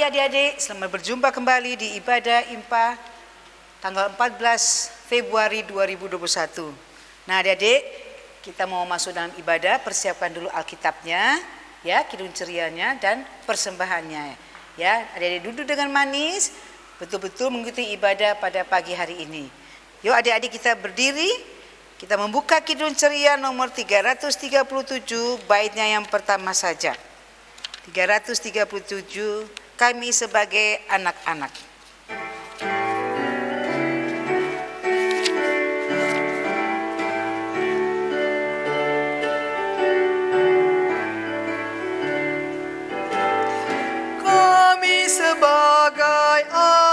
pagi adik-adik, selamat berjumpa kembali di ibadah IMPA tanggal 14 Februari 2021. Nah adik-adik, kita mau masuk dalam ibadah, persiapkan dulu Alkitabnya, ya, kidung cerianya dan persembahannya. Ya, adik-adik duduk dengan manis, betul-betul mengikuti ibadah pada pagi hari ini. Yuk adik-adik kita berdiri, kita membuka kidung ceria nomor 337, baitnya yang pertama saja. 337, kami sebagai anak-anak. Kami sebagai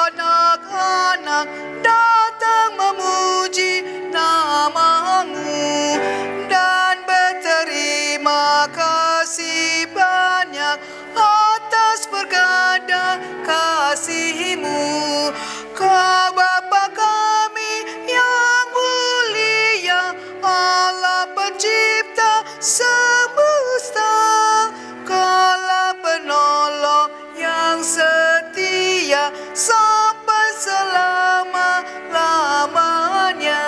anak-anak datang memuji nama-Mu dan berterima kasih banyak atas berganda kasih-Mu. Kau Bapa kami yang mulia, Allah pencipta semesta, Kaulah penolong yang setia sampai selama-lamanya.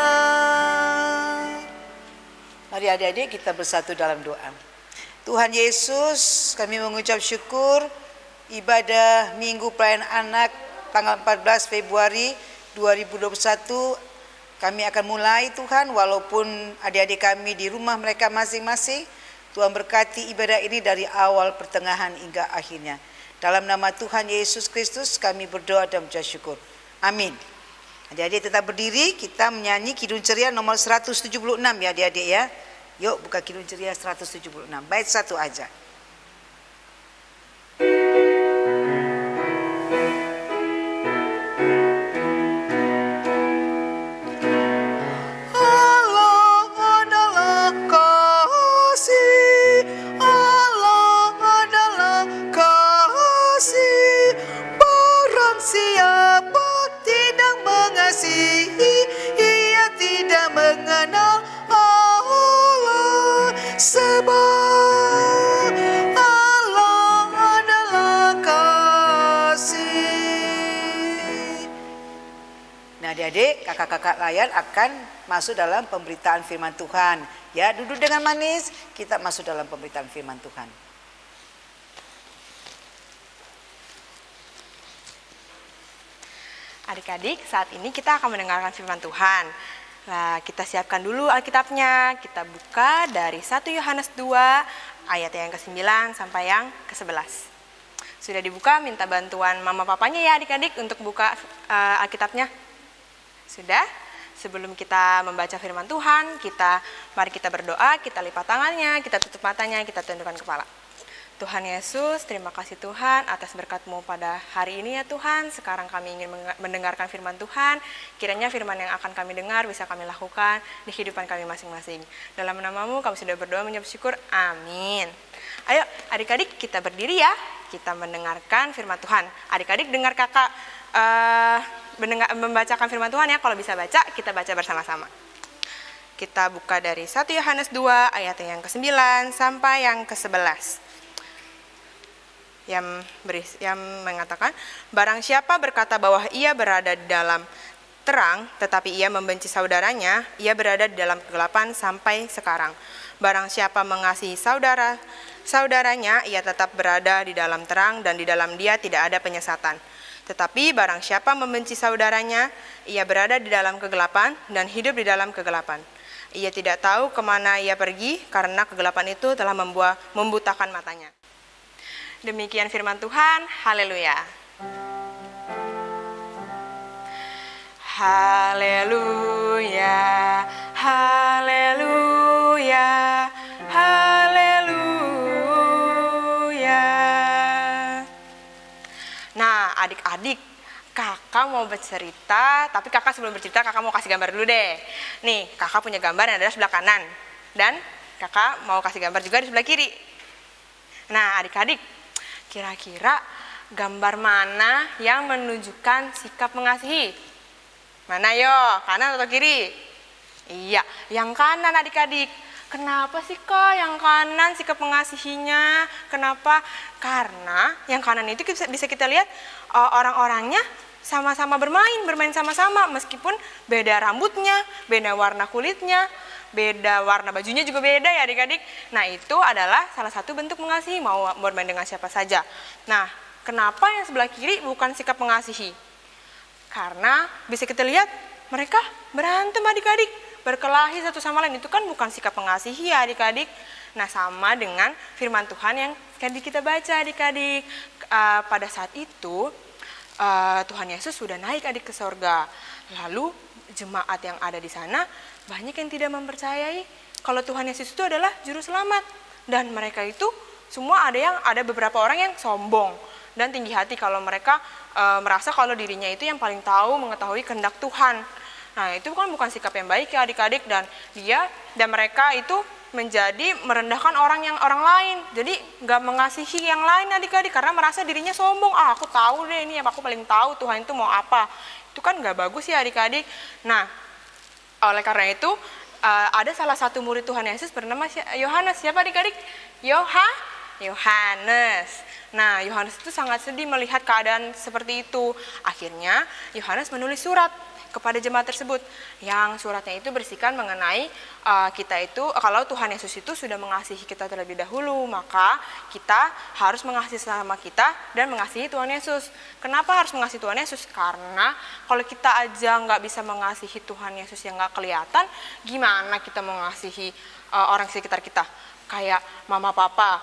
Mari adik-adik kita bersatu dalam doa. Tuhan Yesus, kami mengucap syukur ibadah Minggu Pelayanan Anak tanggal 14 Februari 2021 kami akan mulai Tuhan, walaupun adik-adik kami di rumah mereka masing-masing. Tuhan berkati ibadah ini dari awal, pertengahan hingga akhirnya. Dalam nama Tuhan Yesus Kristus kami berdoa dan mengucap syukur. Amin. Adik-adik tetap berdiri, kita menyanyi kidung ceria nomor 176 ya adik-adik ya. Yuk buka kidung ceria 176, bait satu aja. Allah adalah kasih, Allah adalah kasih. Barang siapa tidak mengasihi, ia tidak mengenal Allah, sebab Allah adalah kasih. Nah adik-adik, kakak-kakak layar akan masuk dalam pemberitaan firman Tuhan. Ya, duduk dengan manis, kita masuk dalam pemberitaan firman Tuhan. Adik-adik, saat ini kita akan mendengarkan firman Tuhan. Nah, kita siapkan dulu Alkitabnya. Kita buka dari 1 Yohanes 2 ayat yang ke-9 sampai yang ke-11. Sudah dibuka, minta bantuan mama papanya ya adik-adik untuk buka Alkitabnya. Sudah? Sebelum kita membaca firman Tuhan, mari kita berdoa, kita lipat tangannya, kita tutup matanya, kita tundukkan kepala. Tuhan Yesus, terima kasih Tuhan atas berkat-Mu pada hari ini ya Tuhan. Sekarang kami ingin mendengarkan firman Tuhan. Kiranya firman yang akan kami dengar bisa kami lakukan di kehidupan kami masing-masing. Dalam nama-Mu kami sudah berdoa mengucap syukur. Amin. Ayo adik-adik kita berdiri ya. Kita mendengarkan firman Tuhan. Adik-adik dengar kakak membacakan firman Tuhan ya. Kalau bisa baca, kita baca bersama-sama. Kita buka dari 1 Yohanes 2 ayat yang ke-9 sampai yang ke-11. Yang mengatakan, barang siapa berkata bahwa ia berada di dalam terang, tetapi ia membenci saudaranya, ia berada di dalam kegelapan sampai sekarang. Barang siapa mengasihi saudaranya, ia tetap berada di dalam terang dan di dalam dia tidak ada penyesatan. Tetapi barang siapa membenci saudaranya, ia berada di dalam kegelapan dan hidup di dalam kegelapan. Ia tidak tahu kemana ia pergi karena kegelapan itu telah membutakan matanya. Demikian firman Tuhan, haleluya. Haleluya, haleluya, haleluya. Nah adik-adik, kakak mau bercerita, tapi kakak sebelum bercerita kakak mau kasih gambar dulu deh. Nih kakak punya gambar yang ada sebelah kanan, dan kakak mau kasih gambar juga di sebelah kiri. Nah adik-adik, kira-kira gambar mana yang menunjukkan sikap mengasihi? Mana yo, kanan atau kiri? Iya, yang kanan adik-adik. Kenapa sih Kak yang kanan sikap mengasihinya? Kenapa? Karena yang kanan itu bisa kita lihat orang-orangnya sama-sama bermain sama-sama meskipun beda rambutnya, beda warna kulitnya, beda warna bajunya juga beda ya adik-adik. Nah itu adalah salah satu bentuk mengasihi, mau bermain dengan siapa saja. Nah kenapa yang sebelah kiri bukan sikap mengasihi? Karena bisa kita lihat mereka berantem adik-adik, berkelahi satu sama lain, itu kan bukan sikap mengasihi ya adik-adik. Nah sama dengan firman Tuhan yang tadi kita baca adik-adik. Pada saat itu Tuhan Yesus sudah naik adik ke sorga. Lalu jemaat yang ada di sana banyak yang tidak mempercayai kalau Tuhan Yesus itu adalah juru selamat. Dan mereka itu semua ada beberapa orang yang sombong dan tinggi hati kalau mereka merasa kalau dirinya itu yang paling tahu mengetahui kehendak Tuhan. Nah itu kan bukan sikap yang baik ya adik-adik, dan mereka itu menjadi merendahkan orang lain. Jadi nggak mengasihi yang lain adik-adik karena merasa dirinya sombong. Aku tahu deh ini, aku paling tahu Tuhan itu mau apa. Itu kan nggak bagus ya adik-adik. Nah oleh karena itu ada salah satu murid Tuhan Yesus bernama Yohanes. Siapa adik-adik? Yohanes. Nah Yohanes itu sangat sedih melihat keadaan seperti itu. Akhirnya Yohanes menulis surat kepada jemaat tersebut, yang suratnya itu berisikan mengenai kita itu kalau Tuhan Yesus itu sudah mengasihi kita terlebih dahulu, maka kita harus mengasihi sesama kita dan mengasihi Tuhan Yesus. Kenapa harus mengasihi Tuhan Yesus? Karena kalau kita aja nggak bisa mengasihi Tuhan Yesus yang nggak kelihatan, gimana kita mengasihi orang sekitar kita, kayak mama, papa,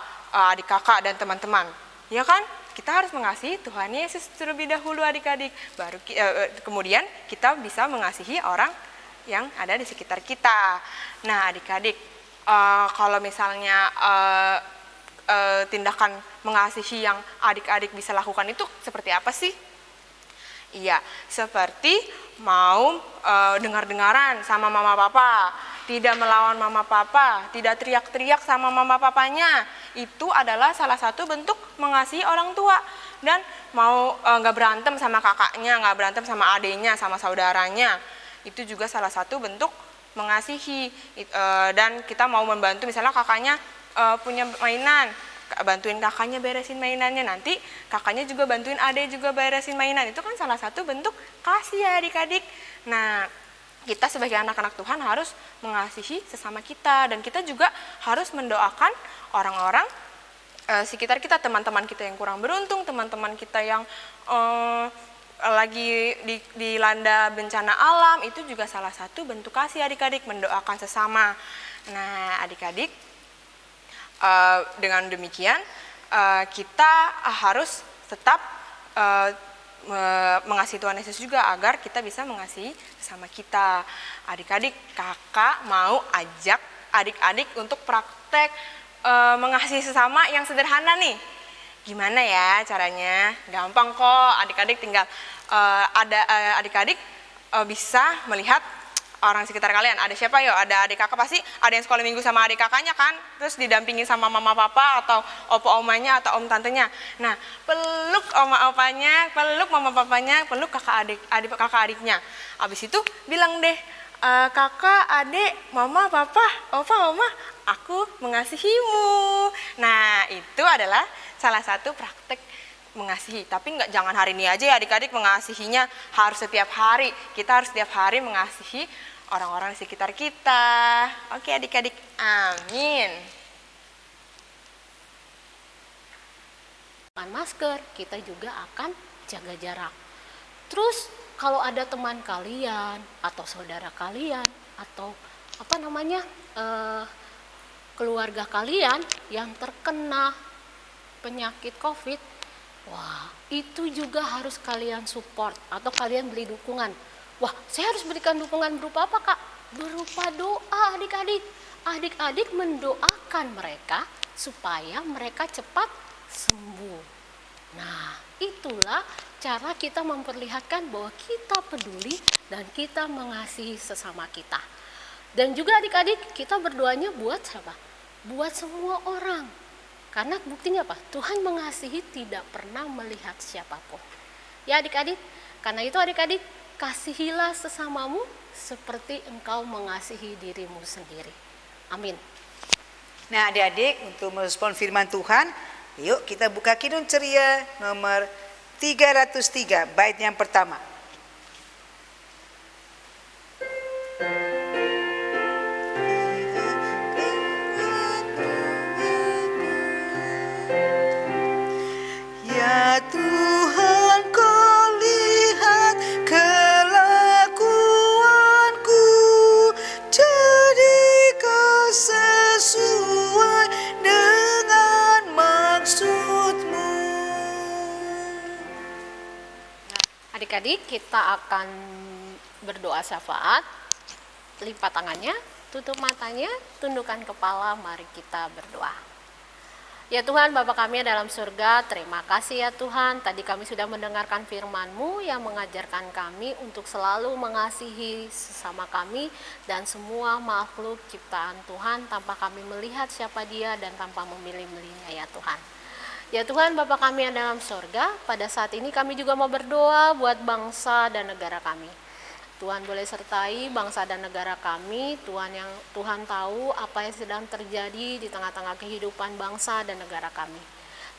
adik kakak dan teman-teman, ya kan? Kita harus mengasihi Tuhan Yesus terlebih dahulu adik-adik, baru kemudian kita bisa mengasihi orang yang ada di sekitar kita. Nah adik-adik, kalau misalnya tindakan mengasihi yang adik-adik bisa lakukan itu seperti apa sih? Iya, seperti mau dengar-dengaran sama mama papa, tidak melawan mama papa, tidak teriak-teriak sama mama papanya. Itu adalah salah satu bentuk mengasihi orang tua. Dan mau nggak berantem sama kakaknya, nggak berantem sama adiknya, sama saudaranya, itu juga salah satu bentuk mengasihi. Dan kita mau membantu, misalnya kakaknya punya mainan, bantuin kakaknya beresin mainannya, nanti kakaknya juga bantuin adik juga beresin mainan. Itu kan salah satu bentuk kasih ya adik-adik. Nah kita sebagai anak-anak Tuhan harus mengasihi sesama kita, dan kita juga harus mendoakan orang-orang sekitar kita, teman-teman kita yang kurang beruntung, teman-teman kita yang lagi dilanda bencana alam. Itu juga salah satu bentuk kasih adik-adik, mendoakan sesama. Nah adik-adik, dengan demikian kita harus tetap mengasihi Tuhan Yesus juga agar kita bisa mengasihi sesama kita. Adik-adik, kakak mau ajak adik-adik untuk praktek mengasihi sesama yang sederhana nih. Gimana ya caranya? Gampang kok, adik-adik tinggal adik-adik bisa melihat orang sekitar kalian. Ada siapa yo? Ada adik kakak, pasti ada yang sekolah minggu sama adik kakaknya kan, terus didampingi sama mama papa atau opo omanya atau om tantenya. Nah peluk oma opanya, peluk mama papanya, peluk kakak adiknya. Abis itu bilang deh, kakak, adik, mama, papa, opa, oma, aku mengasihimu. Nah itu adalah salah satu praktek mengasihi. Tapi jangan hari ini aja ya adik-adik mengasihinya, harus setiap hari. Kita harus setiap hari mengasihi orang-orang di sekitar kita. Oke adik-adik, amin. Pakai masker, kita juga akan jaga jarak. Terus kalau ada teman kalian atau saudara kalian atau keluarga kalian yang terkena penyakit COVID, wah itu juga harus kalian support atau kalian beri dukungan. Wah saya harus berikan dukungan berupa apa kak? Berupa doa adik-adik. Adik-adik mendoakan mereka supaya mereka cepat sembuh. Nah itulah cara kita memperlihatkan bahwa kita peduli dan kita mengasihi sesama kita. Dan juga adik-adik kita berdoanya buat siapa? Buat semua orang. Karena buktinya apa? Tuhan mengasihi tidak pernah melihat siapapun. Ya adik-adik, karena itu adik-adik kasihilah sesamamu seperti engkau mengasihi dirimu sendiri. Amin. Nah, adik-adik, untuk merespon firman Tuhan, yuk kita buka Kidung Ceria nomor 303, bait yang pertama. Ya Tuhan, Kau lihat kelakuanku, jadi Kau sesuai dengan maksud-Mu. Adik-adik, kita akan berdoa syafaat. Lipat tangannya, tutup matanya, tundukkan kepala, mari kita berdoa. Ya Tuhan, Bapa kami yang dalam surga, terima kasih ya Tuhan. Tadi kami sudah mendengarkan firman-Mu yang mengajarkan kami untuk selalu mengasihi sesama kami dan semua makhluk ciptaan Tuhan tanpa kami melihat siapa dia dan tanpa memilih-milihnya ya Tuhan. Ya Tuhan, Bapa kami yang dalam surga, pada saat ini kami juga mau berdoa buat bangsa dan negara kami. Tuhan boleh sertai bangsa dan negara kami. Tuhan tahu apa yang sedang terjadi di tengah-tengah kehidupan bangsa dan negara kami.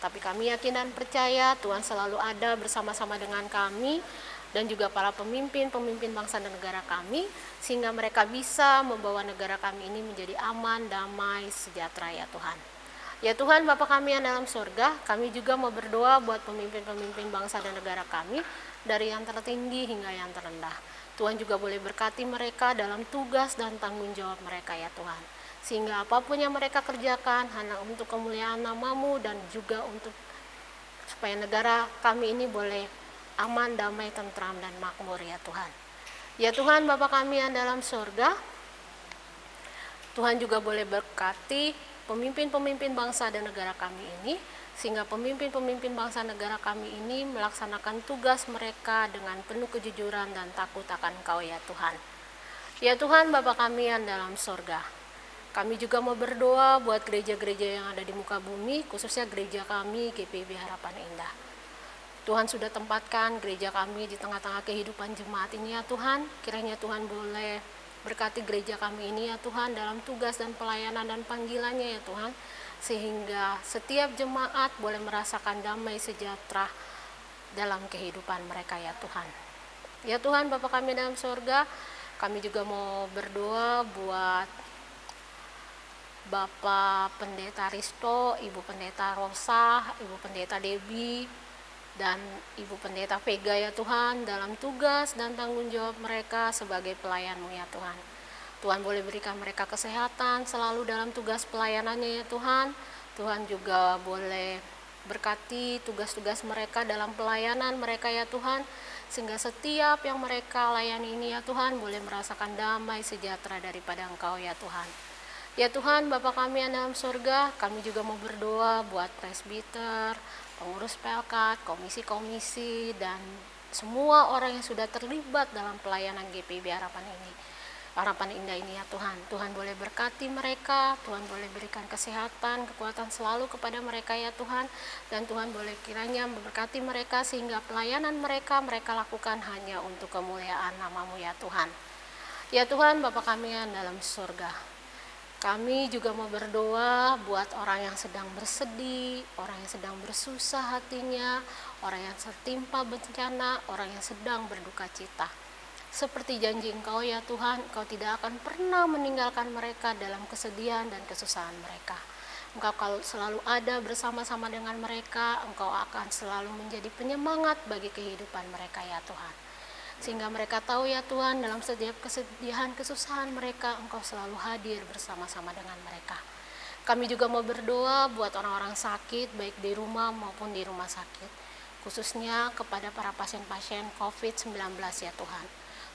Tapi kami yakin dan percaya Tuhan selalu ada bersama-sama dengan kami dan juga para pemimpin bangsa dan negara kami, sehingga mereka bisa membawa negara kami ini menjadi aman, damai, sejahtera ya Tuhan. Ya Tuhan, Bapa kami yang dalam surga, kami juga mau berdoa buat pemimpin-pemimpin bangsa dan negara kami, dari yang tertinggi hingga yang terendah. Tuhan juga boleh berkati mereka dalam tugas dan tanggung jawab mereka ya Tuhan. Sehingga apapun yang mereka kerjakan hanya untuk kemuliaan nama-Mu dan juga untuk supaya negara kami ini boleh aman, damai, tentram, dan makmur ya Tuhan. Ya Tuhan, Bapa kami yang dalam surga, Tuhan juga boleh berkati pemimpin-pemimpin bangsa dan negara kami ini, sehingga pemimpin-pemimpin bangsa negara kami ini melaksanakan tugas mereka dengan penuh kejujuran dan takut akan Engkau ya Tuhan. Ya Tuhan, Bapa kami yang dalam surga, kami juga mau berdoa buat gereja-gereja yang ada di muka bumi, khususnya gereja kami GPIB Harapan Indah. Tuhan sudah tempatkan gereja kami di tengah-tengah kehidupan jemaat ini ya Tuhan. Kiranya Tuhan boleh berkati gereja kami ini ya Tuhan dalam tugas dan pelayanan dan panggilannya ya Tuhan, sehingga setiap jemaat boleh merasakan damai sejahtera dalam kehidupan mereka ya Tuhan. Ya Tuhan, Bapa kami dalam surga, kami juga mau berdoa buat Bapak Pendeta Risto, Ibu Pendeta Rosa, Ibu Pendeta Debbie, dan Ibu Pendeta Vega ya Tuhan, dalam tugas dan tanggung jawab mereka sebagai pelayan-Mu ya Tuhan. Tuhan boleh berikan mereka kesehatan selalu dalam tugas pelayanannya ya Tuhan. Tuhan juga boleh berkati tugas-tugas mereka dalam pelayanan mereka ya Tuhan, sehingga setiap yang mereka layani ini ya Tuhan boleh merasakan damai sejahtera daripada Engkau ya Tuhan. Ya Tuhan, Bapa kami yang dalam surga, kami juga mau berdoa buat presbiter, pengurus pelkat, komisi-komisi, dan semua orang yang sudah terlibat dalam pelayanan GPIB Harapan Indah ini ya Tuhan. Tuhan boleh berkati mereka, Tuhan boleh berikan kesehatan, kekuatan selalu kepada mereka ya Tuhan, dan Tuhan boleh kiranya memberkati mereka sehingga pelayanan mereka lakukan hanya untuk kemuliaan nama-Mu ya Tuhan. Ya Tuhan, Bapa kami yang dalam surga, kami juga mau berdoa buat orang yang sedang bersedih, orang yang sedang bersusah hatinya, orang yang tertimpa bencana, orang yang sedang berduka cita. Seperti janji Engkau ya Tuhan, Engkau tidak akan pernah meninggalkan mereka dalam kesedihan dan kesusahan mereka. Engkau kalau selalu ada bersama-sama dengan mereka, Engkau akan selalu menjadi penyemangat bagi kehidupan mereka ya Tuhan. Sehingga mereka tahu ya Tuhan, dalam setiap kesedihan, kesusahan mereka, Engkau selalu hadir bersama-sama dengan mereka. Kami juga mau berdoa buat orang-orang sakit, baik di rumah maupun di rumah sakit, khususnya kepada para pasien-pasien COVID-19 ya Tuhan.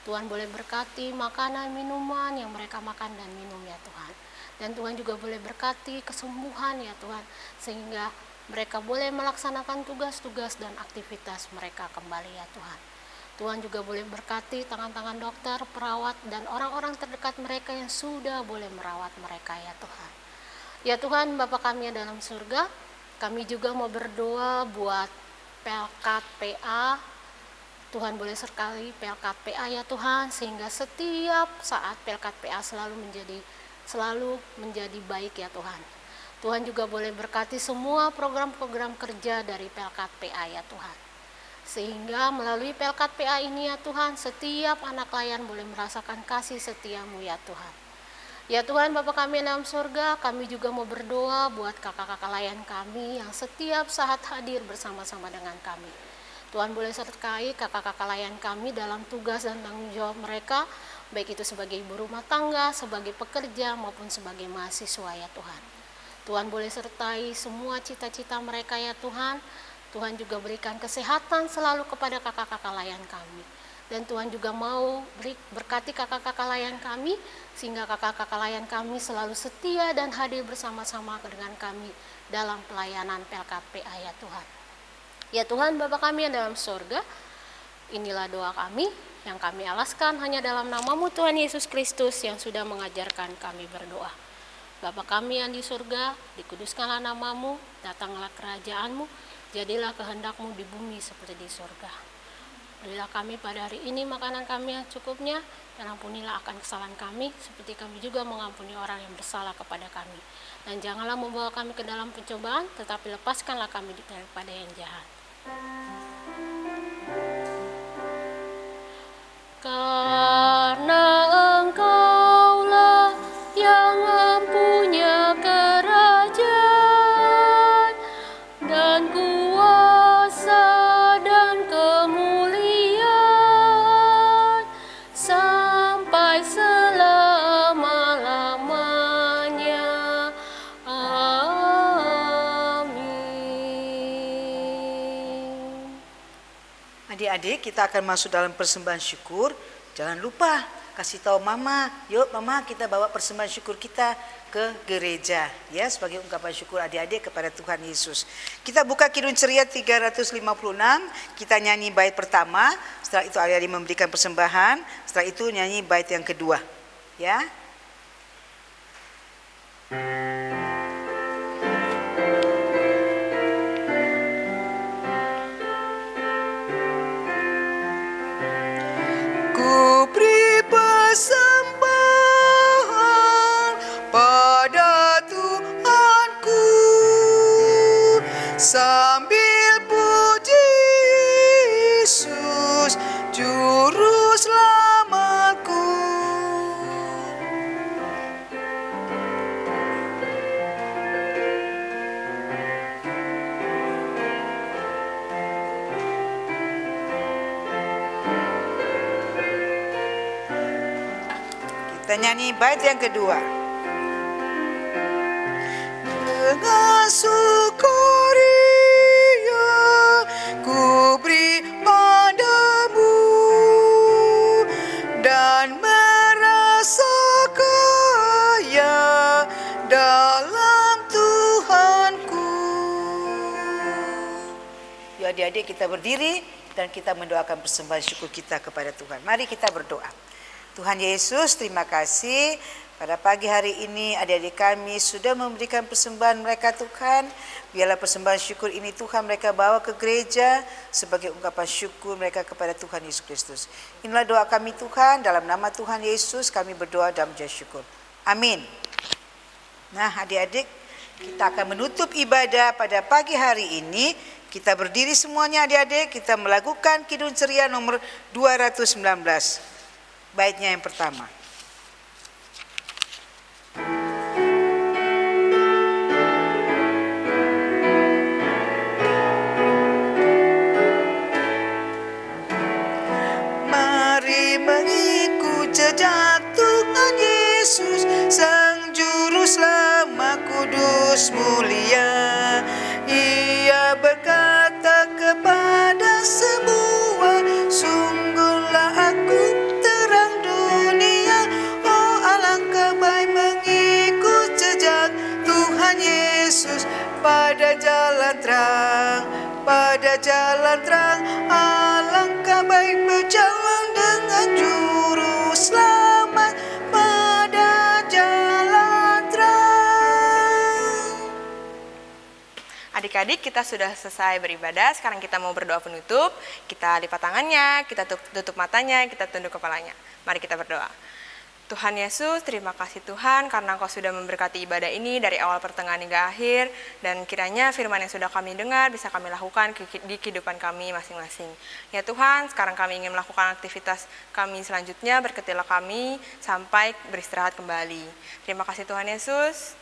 Tuhan boleh berkati makanan, minuman yang mereka makan dan minum ya Tuhan. Dan Tuhan juga boleh berkati kesembuhan ya Tuhan, sehingga mereka boleh melaksanakan tugas-tugas dan aktivitas mereka kembali ya Tuhan. Tuhan juga boleh berkati tangan-tangan dokter, perawat, dan orang-orang terdekat mereka yang sudah boleh merawat mereka ya Tuhan. Ya Tuhan, Bapa kami yang dalam surga, kami juga mau berdoa buat pelkat PA. Tuhan boleh sekali pelkat PA ya Tuhan, sehingga setiap saat pelkat PA selalu menjadi baik ya Tuhan. Tuhan juga boleh berkati semua program-program kerja dari Pelkat PA ya Tuhan. Sehingga melalui Pelkat PA ini ya Tuhan, setiap anak layan boleh merasakan kasih setia-Mu ya Tuhan. Ya Tuhan, Bapa kami yang dalam surga, kami juga mau berdoa buat kakak-kakak layan kami yang setiap saat hadir bersama-sama dengan kami. Tuhan boleh sertai kakak-kakak layan kami dalam tugas dan tanggung jawab mereka, baik itu sebagai ibu rumah tangga, sebagai pekerja, maupun sebagai mahasiswa ya Tuhan. Tuhan boleh sertai semua cita-cita mereka ya Tuhan. Tuhan juga berikan kesehatan selalu kepada kakak-kakak layan kami. Dan Tuhan juga mau berkati kakak-kakak layan kami, sehingga kakak-kakak layan kami selalu setia dan hadir bersama-sama dengan kami dalam pelayanan Pelkat PA ya Tuhan. Ya Tuhan, Bapa kami yang dalam surga, inilah doa kami yang kami alaskan hanya dalam nama-Mu Tuhan Yesus Kristus yang sudah mengajarkan kami berdoa. Bapa kami yang di surga, dikuduskanlah nama-Mu, datanglah kerajaan-Mu, jadilah kehendak-Mu di bumi seperti di surga. Berilah kami pada hari ini makanan kami yang cukupnya, dan ampunilah akan kesalahan kami, seperti kami juga mengampuni orang yang bersalah kepada kami. Dan janganlah membawa kami ke dalam pencobaan, tetapi lepaskanlah kami daripada yang jahat. Karena Engkaulah yang mempunyai kerajaan dan kuasa dan kemuliaan sampai selama-lamanya. Amin. Adik-adik, kita akan masuk dalam persembahan syukur. Jangan lupa kasih tahu mama, yuk mama kita bawa persembahan syukur kita ke gereja ya, sebagai ungkapan syukur adik-adik kepada Tuhan Yesus. Kita buka Kidung Ceria 356, kita nyanyi bait pertama, setelah itu adik-adik memberikan persembahan, setelah itu nyanyi bait yang kedua ya. Ku beri persembahan pada Tuhanku sambil puji Yesus Juru Selamatku. Kita nyanyi bait yang kedua. Dengan sukaria ku beri padamu dan merasa kaya dalam Tuhanku. Yuk adik-adik kita berdiri dan kita mendoakan persembahan syukur kita kepada Tuhan. Mari kita berdoa. Tuhan Yesus, terima kasih pada pagi hari ini adik-adik kami sudah memberikan persembahan mereka Tuhan. Biarlah persembahan syukur ini Tuhan mereka bawa ke gereja sebagai ungkapan syukur mereka kepada Tuhan Yesus Kristus. Inilah doa kami Tuhan, dalam nama Tuhan Yesus kami berdoa dan mengucap syukur. Amin. Nah adik-adik, kita akan menutup ibadah pada pagi hari ini. Kita berdiri semuanya adik-adik, kita melakukan Kidung Ceria nomor 219. Baitnya yang pertama. Mari mengikut jejak Tuhan Yesus, Sang Juru Selamat kudus mulia. Ia berkata kepada semua, sungguhlah aku terang dunia. Oh alangkah baik mengikut jejak Tuhan Yesus pada jalan terang, pada jalan terang. Alangkah baik berjalan dengan Juru Selamat pada jalan terang. Adik-adik, kita sudah selesai beribadah. Sekarang kita mau berdoa penutup. Kita lipat tangannya, kita tutup matanya, kita tunduk kepalanya. Mari kita berdoa. Tuhan Yesus, terima kasih Tuhan karena Engkau sudah memberkati ibadah ini dari awal pertengahan hingga akhir, dan kiranya firman yang sudah kami dengar bisa kami lakukan di kehidupan kami masing-masing. Ya Tuhan, sekarang kami ingin melakukan aktivitas kami selanjutnya, berkatilah kami sampai beristirahat kembali. Terima kasih Tuhan Yesus.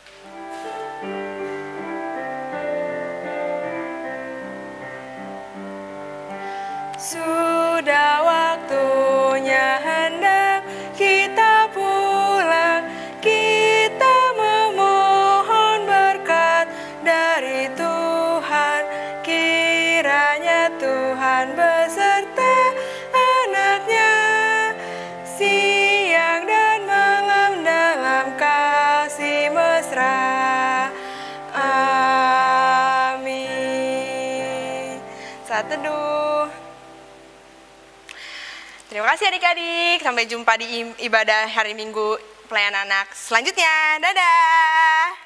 Sudah waktunya hendak kita pulang, kita memohon berkat dari Tuhan. Kiranya Tuhan beserta anak-Nya siang dan malam dalam kasih mesra. Amin. Saat teduh. Terima kasih adik-adik, sampai jumpa di ibadah hari Minggu pelayanan anak selanjutnya. Dadah!